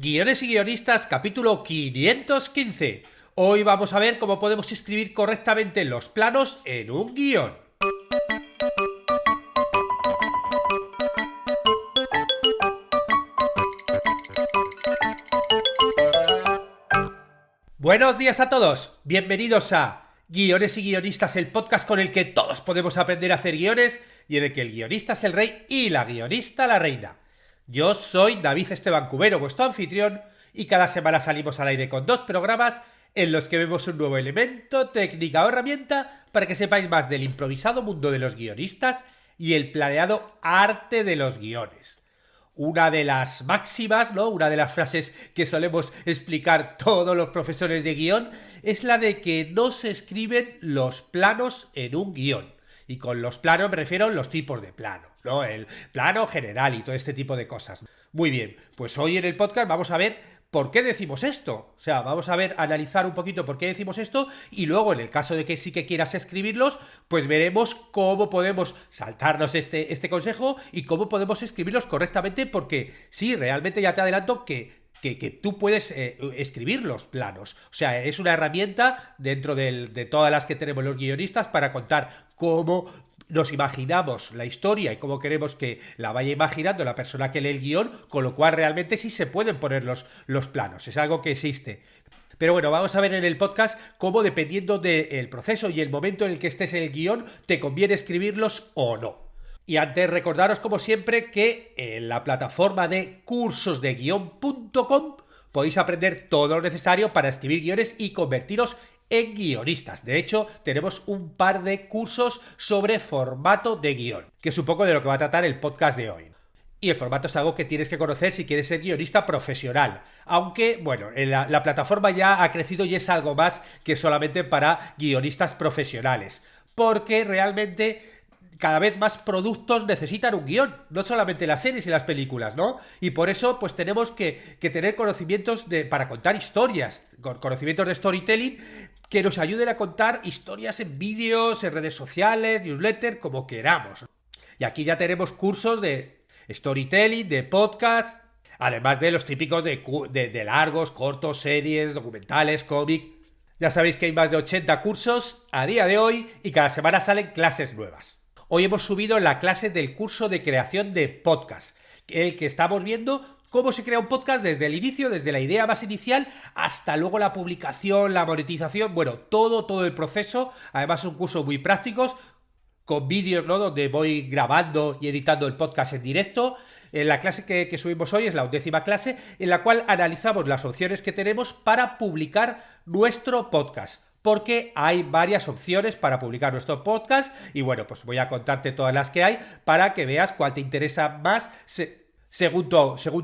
Guiones y guionistas, capítulo 515. Hoy vamos a ver cómo podemos escribir correctamente los planos en un guión. Buenos días a todos, bienvenidos a Guiones y guionistas, el podcast con el que todos podemos aprender a hacer guiones y en el que el guionista es el rey y la guionista la reina. Yo soy David Esteban Cubero, vuestro anfitrión, y cada semana salimos al aire con 2 programas en los que vemos un nuevo elemento, técnica o herramienta para que sepáis más del improvisado mundo de los guionistas y el planeado arte de los guiones. Una de las máximas, ¿no? Una de las frases que solemos explicar todos los profesores de guión es la de que no se escriben los planos en un guión. Y con los planos me refiero a los tipos de plano, ¿no? El plano general y todo este tipo de cosas. Muy bien, pues hoy en el podcast vamos a ver por qué decimos esto. O sea, vamos a ver, analizar un poquito por qué decimos esto y luego en el caso de que sí que quieras escribirlos, pues veremos cómo podemos saltarnos este consejo y cómo podemos escribirlos correctamente porque sí, realmente ya te adelanto que tú puedes escribir los planos. O sea, es una herramienta dentro de todas las que tenemos los guionistas para contar cómo nos imaginamos la historia y cómo queremos que la vaya imaginando la persona que lee el guión, con lo cual realmente sí se pueden poner los planos. Es algo que existe. Pero bueno, vamos a ver en el podcast cómo dependiendo del proceso y el momento en el que estés en el guión, te conviene escribirlos o no. Y antes recordaros como siempre que en la plataforma de cursosdeguion.com podéis aprender todo lo necesario para escribir guiones y convertiros en guionistas. De hecho, tenemos un par de cursos sobre formato de guión, que es un poco de lo que va a tratar el podcast de hoy. Y el formato es algo que tienes que conocer si quieres ser guionista profesional. Aunque, bueno, la plataforma ya ha crecido y es algo más que solamente para guionistas profesionales. Porque realmente cada vez más productos necesitan un guión, no solamente las series y las películas, ¿no? Y por eso, pues tenemos que tener conocimientos para contar historias, conocimientos de storytelling que nos ayuden a contar historias en vídeos, en redes sociales, newsletter, como queramos. Y aquí ya tenemos cursos de storytelling, de podcast, además de los típicos de largos, cortos, series, documentales, cómic. Ya sabéis que hay más de 80 cursos a día de hoy y cada semana salen clases nuevas. Hoy hemos subido la clase del curso de creación de podcast, el que estamos viendo cómo se crea un podcast desde el inicio, desde la idea más inicial, hasta luego la publicación, la monetización, bueno, todo el proceso. Además es un curso muy práctico, con vídeos, ¿no? Donde voy grabando y editando el podcast en directo. La clase que subimos hoy es la 11ª clase, en la cual analizamos las opciones que tenemos para publicar nuestro podcast. Porque hay varias opciones para publicar nuestro podcast y bueno, pues voy a contarte todas las que hay para que veas cuál te interesa más según tu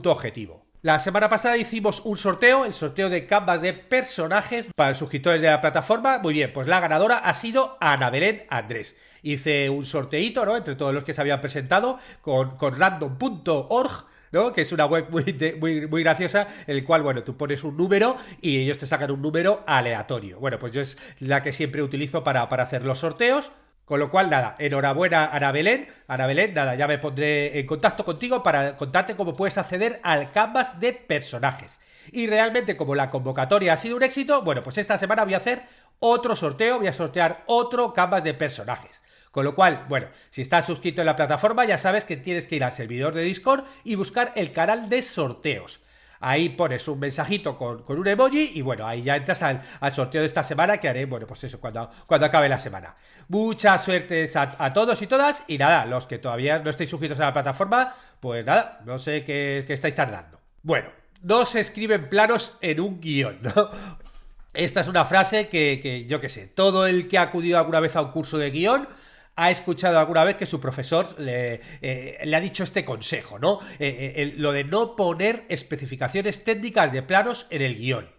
objetivo. La semana pasada hicimos un sorteo, el sorteo de canvas de personajes para los suscriptores de la plataforma. Muy bien, pues la ganadora ha sido Ana Belén Andrés. Hice un sorteíto, ¿no? Entre todos los que se habían presentado con random.org, ¿no? Que es una web muy graciosa, en el cual, bueno, tú pones un número y ellos te sacan un número aleatorio. Bueno, pues yo es la que siempre utilizo para hacer los sorteos. Con lo cual, nada, enhorabuena Ana Belén. Ana Belén, nada, ya me pondré en contacto contigo para contarte cómo puedes acceder al canvas de personajes. Y realmente, como la convocatoria ha sido un éxito, bueno, pues esta semana voy a hacer otro sorteo, voy a sortear otro canvas de personajes. Con lo cual, bueno, si estás suscrito en la plataforma ya sabes que tienes que ir al servidor de Discord y buscar el canal de sorteos. Ahí pones un mensajito con un emoji y bueno, ahí ya entras al sorteo de esta semana que haré, bueno, pues eso, cuando acabe la semana. Mucha suerte a todos y todas y nada, los que todavía no estáis suscritos a la plataforma, pues nada, no sé qué estáis tardando. Bueno, no se escriben planos en un guión, ¿no? Esta es una frase que yo qué sé, todo el que ha acudido alguna vez a un curso de guión ha escuchado alguna vez que su profesor le ha dicho este consejo, ¿no? Lo de no poner especificaciones técnicas de planos en el guión.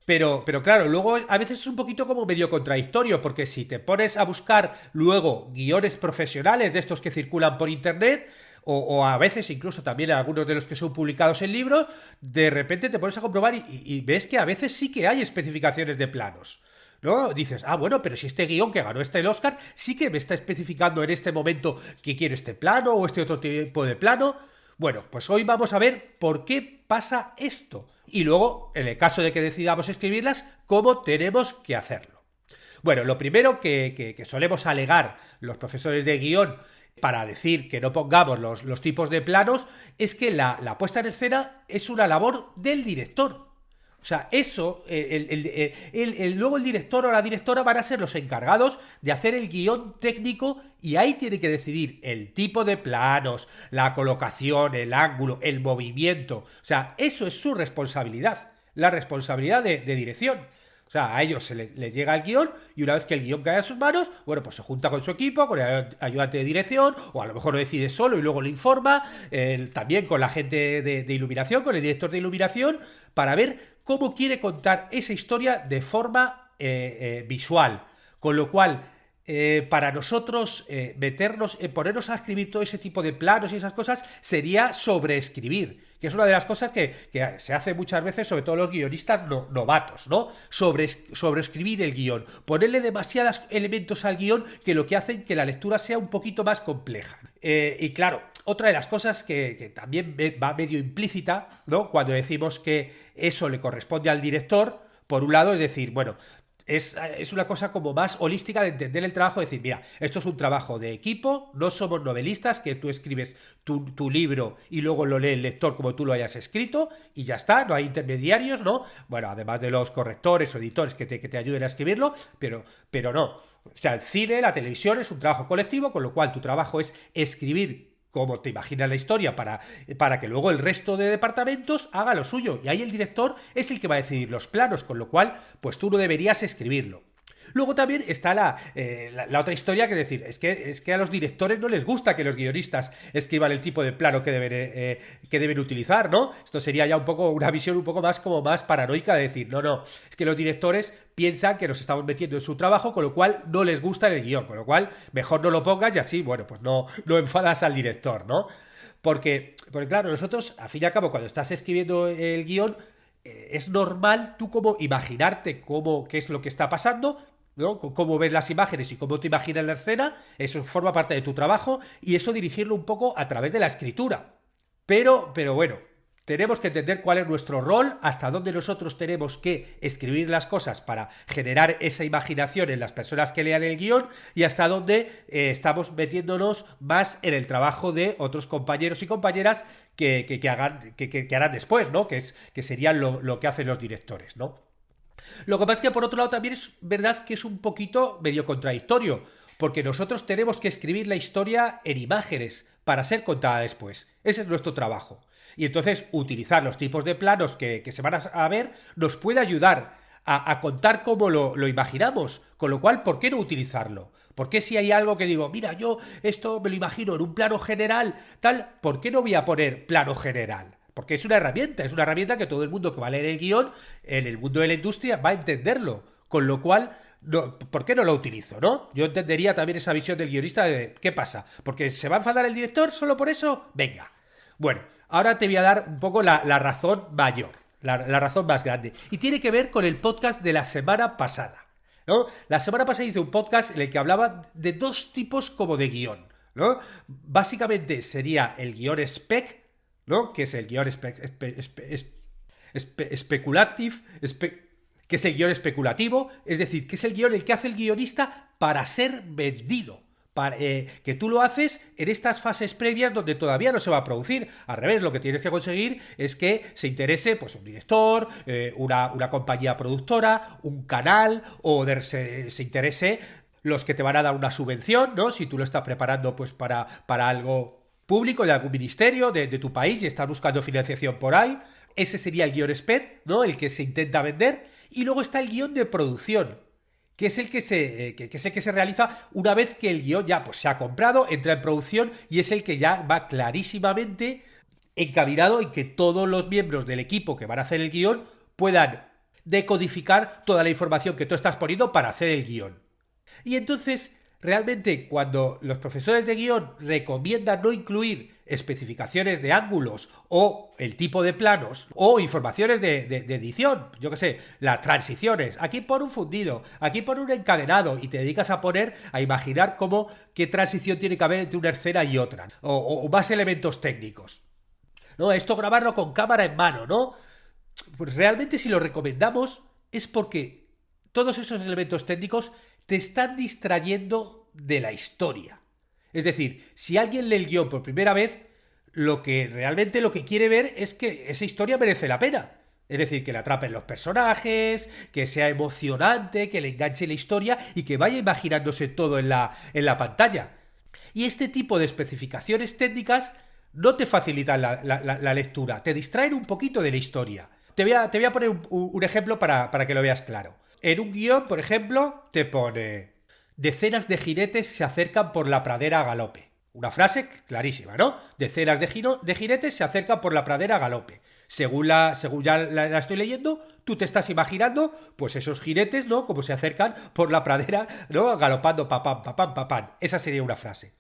Pero claro, luego a veces es un poquito como medio contradictorio, porque si te pones a buscar luego guiones profesionales de estos que circulan por internet, o a veces incluso también algunos de los que son publicados en libros, de repente te pones a comprobar y ves que a veces sí que hay especificaciones de planos, ¿no? Dices, bueno, pero si este guión que ganó el Oscar sí que me está especificando en este momento que quiero este plano o este otro tipo de plano. Bueno, pues hoy vamos a ver por qué pasa esto. Y luego, en el caso de que decidamos escribirlas, cómo tenemos que hacerlo. Bueno, lo primero que solemos alegar los profesores de guión para decir que no pongamos los tipos de planos es que la puesta en escena es una labor del director. O sea, eso, luego el director o la directora van a ser los encargados de hacer el guión técnico y ahí tiene que decidir el tipo de planos, la colocación, el ángulo, el movimiento. O sea, eso es su responsabilidad, la responsabilidad de dirección. O sea, a ellos les llega el guión y una vez que el guión cae a sus manos, bueno, pues se junta con su equipo, con el ayudante de dirección, o a lo mejor lo decide solo y luego lo informa, también con la gente de iluminación, con el director de iluminación, para ver cómo quiere contar esa historia de forma visual. Con lo cual, para nosotros meternos, ponernos a escribir todo ese tipo de planos y esas cosas sería sobreescribir, que es una de las cosas que se hace muchas veces, sobre todo los guionistas novatos, ¿no? Sobreescribir el guión, ponerle demasiados elementos al guión que lo que hacen que la lectura sea un poquito más compleja. Y claro, otra de las cosas que también va medio implícita, ¿no? Cuando decimos que eso le corresponde al director, por un lado, es decir, bueno, es una cosa como más holística de entender el trabajo, de decir, mira, esto es un trabajo de equipo, no somos novelistas, que tú escribes tu libro y luego lo lee el lector como tú lo hayas escrito y ya está, no hay intermediarios, ¿no? Bueno, además de los correctores o editores que te ayuden a escribirlo, pero no. O sea, el cine, la televisión es un trabajo colectivo, con lo cual tu trabajo es escribir como te imaginas la historia para que luego el resto de departamentos haga lo suyo. Y ahí el director es el que va a decidir los planos, con lo cual, pues tú no deberías escribirlo. Luego también está la otra historia, que decir, es que a los directores no les gusta que los guionistas escriban el tipo de plano que deben utilizar, ¿no? Esto sería ya un poco una visión un poco más como más paranoica de decir, no, es que los directores piensan que nos estamos metiendo en su trabajo, con lo cual no les gusta el guión, con lo cual mejor no lo pongas y así, bueno, pues no enfadas al director, ¿no? Porque claro, nosotros, al fin y al cabo, cuando estás escribiendo el guión, es normal tú como imaginarte qué es lo que está pasando, ¿no? Cómo ves las imágenes y cómo te imaginas la escena, eso forma parte de tu trabajo y eso dirigirlo un poco a través de la escritura. Pero bueno, tenemos que entender cuál es nuestro rol, hasta dónde nosotros tenemos que escribir las cosas para generar esa imaginación en las personas que lean el guión y hasta dónde estamos metiéndonos más en el trabajo de otros compañeros y compañeras que harán después, ¿no? Que serían lo que hacen los directores, ¿no? Lo que pasa es que por otro lado también es verdad que es un poquito medio contradictorio, porque nosotros tenemos que escribir la historia en imágenes para ser contada después. Ese es nuestro trabajo. Y entonces utilizar los tipos de planos que se van a ver nos puede ayudar a contar cómo lo imaginamos. Con lo cual, ¿por qué no utilizarlo? ¿Por qué si hay algo que digo, mira, yo esto me lo imagino en un plano general, tal, ¿por qué no voy a poner plano general? Porque es una herramienta que todo el mundo que va a leer el guión en el mundo de la industria va a entenderlo. Con lo cual, no, ¿por qué no lo utilizo, no? Yo entendería también esa visión del guionista de ¿qué pasa? ¿Porque se va a enfadar el director solo por eso? Venga. Bueno, ahora te voy a dar un poco la razón mayor, la razón más grande. Y tiene que ver con el podcast de la semana pasada, ¿no? La semana pasada hice un podcast en el que hablaba de dos tipos como de guión, ¿no? Básicamente sería el guión spec, ¿no? Que es el guión que es el guión especulativo, es decir, que es el guión el que hace el guionista para ser vendido. Que tú lo haces en estas fases previas donde todavía no se va a producir. Al revés, lo que tienes que conseguir es que se interese pues un director, una compañía productora, un canal, o se interese los que te van a dar una subvención, ¿no? Si tú lo estás preparando pues para algo público de algún ministerio de tu país y estás buscando financiación por ahí. Ese sería el guión spec, ¿no? El que se intenta vender. Y luego está el guión de producción, que es el que se realiza una vez que el guión ya pues, se ha comprado, entra en producción y es el que ya va clarísimamente encaminado en que todos los miembros del equipo que van a hacer el guión puedan decodificar toda la información que tú estás poniendo para hacer el guión. Y entonces, realmente, cuando los profesores de guión recomiendan no incluir especificaciones de ángulos o el tipo de planos o informaciones de edición, yo que sé, las transiciones, aquí pon un fundido, aquí pon un encadenado y te dedicas a imaginar qué transición tiene que haber entre una escena y otra o más elementos técnicos. ¿no? Esto grabarlo con cámara en mano, ¿no? Pues realmente si lo recomendamos es porque todos esos elementos técnicos te están distrayendo de la historia. Es decir, si alguien lee el guión por primera vez, realmente lo que quiere ver es que esa historia merece la pena. Es decir, que le atrapen los personajes, que sea emocionante, que le enganche la historia y que vaya imaginándose todo en la pantalla. Y este tipo de especificaciones técnicas no te facilitan la lectura, te distraen un poquito de la historia. Te voy a poner un ejemplo para que lo veas claro. En un guión, por ejemplo, te pone: decenas de jinetes se acercan por la pradera a galope. Una frase clarísima, ¿no? Decenas de jinetes se acercan por la pradera a galope. Según ya la estoy leyendo, tú te estás imaginando, pues esos jinetes, ¿no? Como se acercan por la pradera, ¿no? Galopando, papam, papam, papam. Esa sería una frase.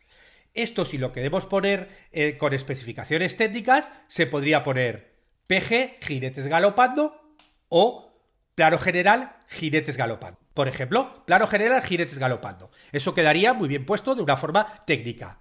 Esto, si lo queremos poner con especificaciones técnicas, se podría poner PG, jinetes galopando, o plano general, jinetes galopando. Por ejemplo, plano general, jinetes galopando. Eso quedaría muy bien puesto de una forma técnica.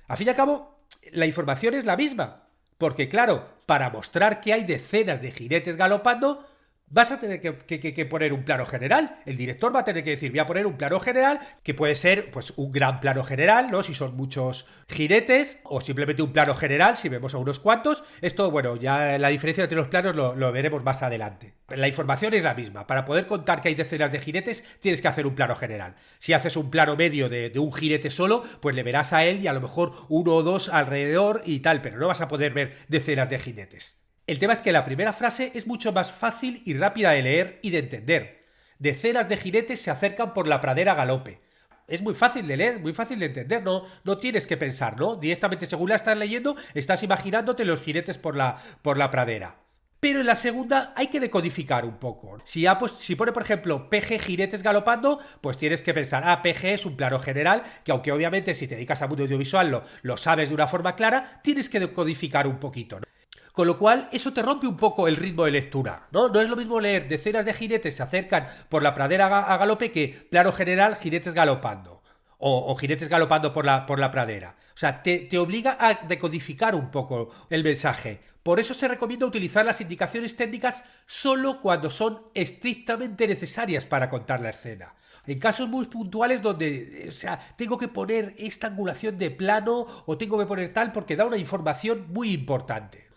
Al fin y al cabo, la información es la misma. Porque claro, para mostrar que hay decenas de jinetes galopando, vas a tener que poner un plano general. El director va a tener que decir: voy a poner un plano general, que puede ser pues un gran plano general, ¿no? Si son muchos jinetes, o simplemente un plano general, si vemos a unos cuantos. Esto, bueno, ya la diferencia entre los planos lo veremos más adelante. La información es la misma. Para poder contar que hay decenas de jinetes, tienes que hacer un plano general. Si haces un plano medio de un jinete solo, pues le verás a él y a lo mejor uno o dos alrededor y tal, pero no vas a poder ver decenas de jinetes. El tema es que la primera frase es mucho más fácil y rápida de leer y de entender. Decenas de jinetes se acercan por la pradera a galope. Es muy fácil de leer, muy fácil de entender, no tienes que pensar, ¿no? Directamente, según la estás leyendo, estás imaginándote los jinetes por la pradera. Pero en la segunda hay que decodificar un poco. Si pone, por ejemplo, PG jinetes galopando, pues tienes que pensar: PG es un plano general, que aunque obviamente si te dedicas al mundo audiovisual lo sabes de una forma clara, tienes que decodificar un poquito, ¿no? Con lo cual, eso te rompe un poco el ritmo de lectura, ¿no? No es lo mismo leer decenas de jinetes se acercan por la pradera a galope que plano general, jinetes galopando. O jinetes galopando por la pradera. O sea, te obliga a decodificar un poco el mensaje. Por eso se recomienda utilizar las indicaciones técnicas solo cuando son estrictamente necesarias para contar la escena. En casos muy puntuales donde, o sea, tengo que poner esta angulación de plano o tengo que poner tal porque da una información muy importante.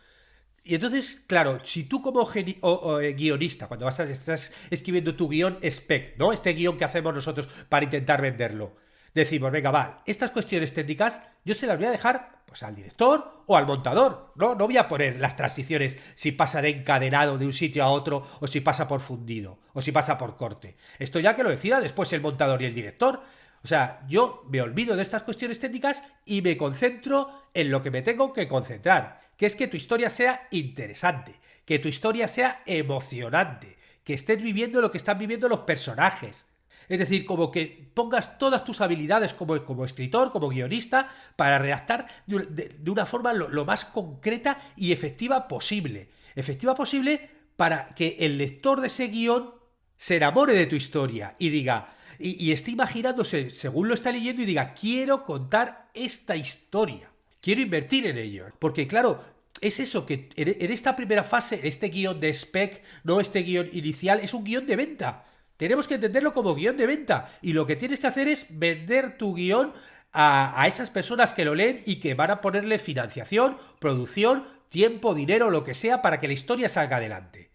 Y entonces, claro, si tú como guionista, cuando estás escribiendo tu guión spec, ¿no? Este guión que hacemos nosotros para intentar venderlo, decimos: venga, va, estas cuestiones técnicas yo se las voy a dejar pues al director o al montador, ¿no? No voy a poner las transiciones si pasa de encadenado de un sitio a otro, o si pasa por fundido, o si pasa por corte. Esto ya que lo decida después el montador y el director. O sea, yo me olvido de estas cuestiones técnicas y me concentro en lo que me tengo que concentrar, que es que tu historia sea interesante, que tu historia sea emocionante, que estés viviendo lo que están viviendo los personajes. Es decir, como que pongas todas tus habilidades como escritor, como guionista, para redactar de una forma lo más concreta y efectiva posible. Efectiva posible para que el lector de ese guión se enamore de tu historia y diga... Y esté imaginándose, según lo está leyendo, y diga: quiero contar esta historia, quiero invertir en ello. Porque claro, es eso, que en esta primera fase, este guión de spec, no este guión inicial, es un guión de venta. Tenemos que entenderlo como guión de venta. Y lo que tienes que hacer es vender tu guión a esas personas que lo leen y que van a ponerle financiación, producción, tiempo, dinero, lo que sea, para que la historia salga adelante.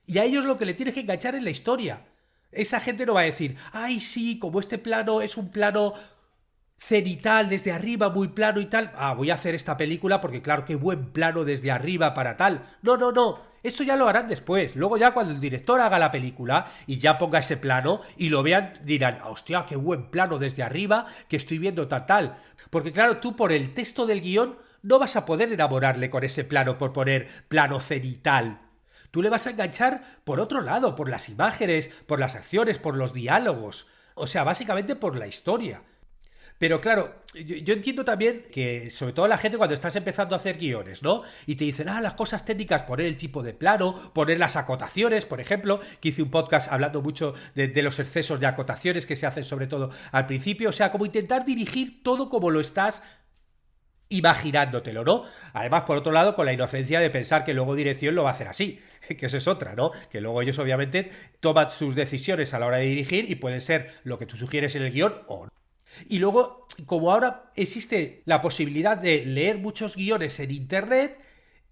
Y a ellos lo que le tienes que enganchar es la historia. Esa gente no va a decir: ay, sí, como este plano es un plano cenital desde arriba, muy plano y tal, voy a hacer esta película porque claro, qué buen plano desde arriba para tal. No, eso ya lo harán después. Luego ya cuando el director haga la película y ya ponga ese plano y lo vean, dirán: hostia, qué buen plano desde arriba que estoy viendo tal. Porque claro, tú por el texto del guión no vas a poder enamorarle con ese plano por poner plano cenital. Tú le vas a enganchar por otro lado, por las imágenes, por las acciones, por los diálogos. O sea, básicamente por la historia. Pero claro, yo entiendo también que, sobre todo la gente cuando estás empezando a hacer guiones, ¿no? Y te dicen: las cosas técnicas, poner el tipo de plano, poner las acotaciones, por ejemplo, que hice un podcast hablando mucho de los excesos de acotaciones que se hacen sobre todo al principio. O sea, como intentar dirigir todo como lo estás imaginándotelo, ¿no? Además, por otro lado, con la inocencia de pensar que luego dirección lo va a hacer así, que eso es otra, ¿no? Que luego ellos obviamente toman sus decisiones a la hora de dirigir y pueden ser lo que tú sugieres en el guión o no. Y luego, como ahora existe la posibilidad de leer muchos guiones en internet,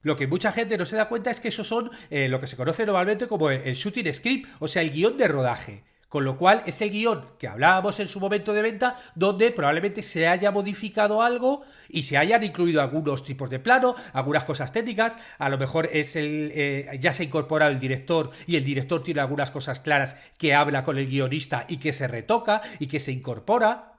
lo que mucha gente no se da cuenta es que esos son lo que se conoce normalmente como el shooting script, o sea, el guión de rodaje. Con lo cual es el guión que hablábamos en su momento de venta, donde probablemente se haya modificado algo y se hayan incluido algunos tipos de plano, algunas cosas técnicas. A lo mejor es ya se ha incorporado el director y el director tiene algunas cosas claras que habla con el guionista y que se retoca y que se incorpora.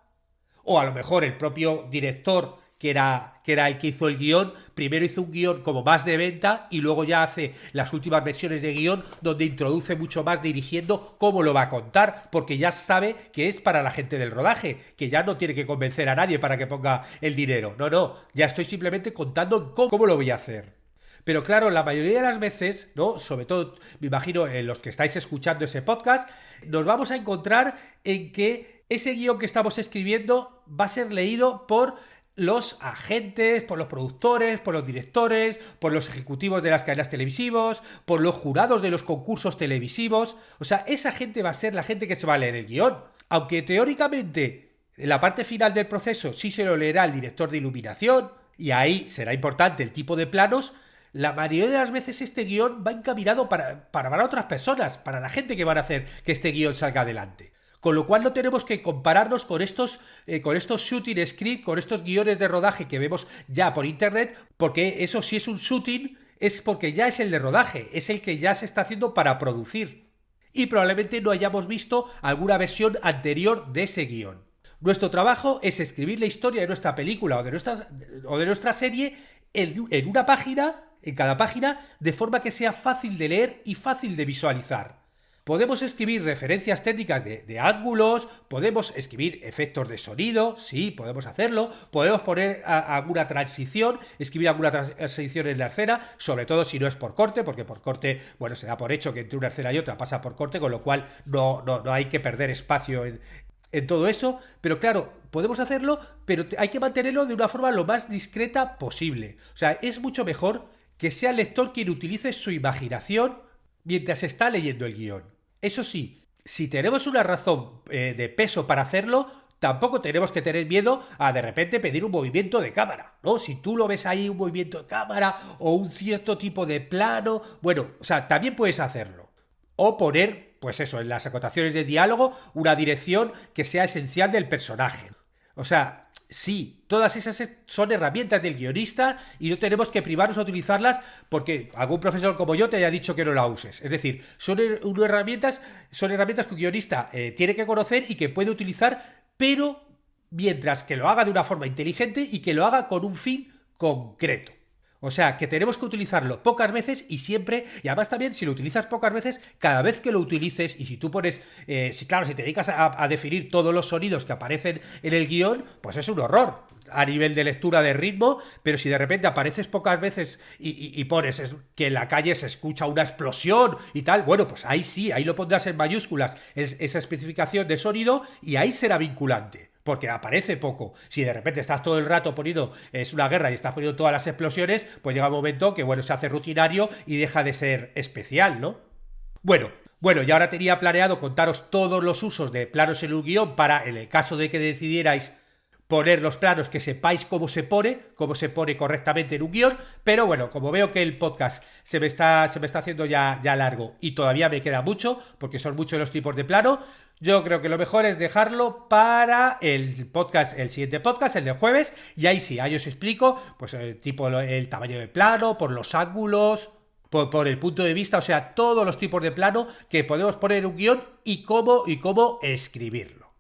O a lo mejor el propio director, que era el que hizo el guión, primero hizo un guión como más de venta y luego ya hace las últimas versiones de guión donde introduce mucho más dirigiendo cómo lo va a contar, porque ya sabe que es para la gente del rodaje, que ya no tiene que convencer a nadie para que ponga el dinero. No, no, ya estoy simplemente contando cómo lo voy a hacer. Pero claro, la mayoría de las veces, ¿no? Sobre todo, me imagino, en los que estáis escuchando ese podcast, nos vamos a encontrar en que ese guión que estamos escribiendo va a ser leído por los agentes, por los productores, por los directores, por los ejecutivos de las cadenas televisivas, por los jurados de los concursos televisivos. O sea, esa gente va a ser la gente que se va a leer el guión. Aunque teóricamente, en la parte final del proceso sí se lo leerá el director de iluminación, y ahí será importante el tipo de planos. La mayoría de las veces este guión va encaminado para otras personas, para la gente que van a hacer que este guión salga adelante. Con lo cual no tenemos que compararnos con estos shooting script, con estos guiones de rodaje que vemos ya por internet, porque eso si es un shooting es porque ya es el de rodaje, es el que ya se está haciendo para producir. Y probablemente no hayamos visto alguna versión anterior de ese guión. Nuestro trabajo es escribir la historia de nuestra película o de nuestra serie en una página, en cada página, de forma que sea fácil de leer y fácil de visualizar. Podemos escribir referencias técnicas de ángulos, podemos escribir efectos de sonido, sí, podemos hacerlo, podemos poner alguna transición, escribir alguna transición en la escena, sobre todo si no es por corte, porque por corte, bueno, se da por hecho que entre una escena y otra pasa por corte, con lo cual no hay que perder espacio en todo eso, pero claro, podemos hacerlo, pero hay que mantenerlo de una forma lo más discreta posible. O sea, es mucho mejor que sea el lector quien utilice su imaginación mientras está leyendo el guión. Eso sí, si tenemos una razón de peso para hacerlo, tampoco tenemos que tener miedo a de repente pedir un movimiento de cámara, ¿no? Si tú lo ves ahí, un movimiento de cámara o un cierto tipo de plano, bueno, o sea, también puedes hacerlo. O poner, pues eso, en las acotaciones de diálogo, una dirección que sea esencial del personaje. O sea, sí, todas esas son herramientas del guionista y no tenemos que privarnos a utilizarlas porque algún profesor como yo te haya dicho que no la uses. Es decir, son herramientas que un guionista tiene que conocer y que puede utilizar, pero mientras que lo haga de una forma inteligente y que lo haga con un fin concreto. O sea, que tenemos que utilizarlo pocas veces y siempre, y además también si lo utilizas pocas veces, cada vez que lo utilices, y si tú pones, si te dedicas a definir todos los sonidos que aparecen en el guión, pues es un horror a nivel de lectura de ritmo, pero si de repente apareces pocas veces y pones que en la calle se escucha una explosión y tal, bueno, pues ahí sí, ahí lo pondrás en mayúsculas, esa especificación de sonido, y ahí será vinculante. Porque aparece poco. Si de repente estás todo el rato poniendo, es una guerra y estás poniendo todas las explosiones, pues llega un momento que, bueno, se hace rutinario y deja de ser especial, ¿no? Bueno, y ahora tenía planeado contaros todos los usos de planos en un guión para, en el caso de que decidierais poner los planos, que sepáis cómo se pone correctamente en un guión, pero bueno, como veo que el podcast se me está haciendo ya largo y todavía me queda mucho, porque son muchos los tipos de plano, yo creo que lo mejor es dejarlo para el siguiente podcast, el de jueves, y ahí sí, ahí os explico, pues el tamaño de plano, por los ángulos, por el punto de vista, o sea, todos los tipos de plano que podemos poner en un guión y cómo escribirlo.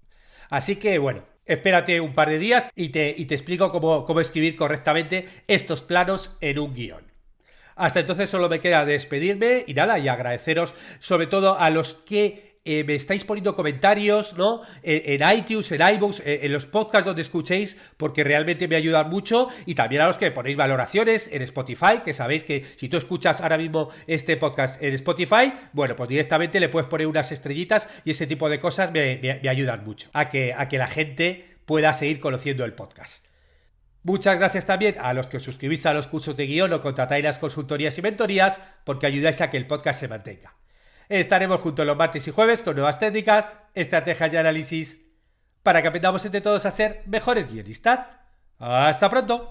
Así que bueno, espérate un par de días y te explico cómo escribir correctamente estos planos en un guión. Hasta entonces solo me queda despedirme y nada, y agradeceros sobre todo a los que me estáis poniendo comentarios, ¿no? En iTunes, en iVoox, en los podcasts donde escuchéis, porque realmente me ayudan mucho, y también a los que ponéis valoraciones en Spotify, que sabéis que si tú escuchas ahora mismo este podcast en Spotify, bueno, pues directamente le puedes poner unas estrellitas y ese tipo de cosas me ayudan mucho a que la gente pueda seguir conociendo el podcast. Muchas gracias también a los que os suscribís a los cursos de guión o contratáis las consultorías y mentorías porque ayudáis a que el podcast se mantenga. Estaremos juntos los martes y jueves con nuevas técnicas, estrategias y análisis para que aprendamos entre todos a ser mejores guionistas. ¡Hasta pronto!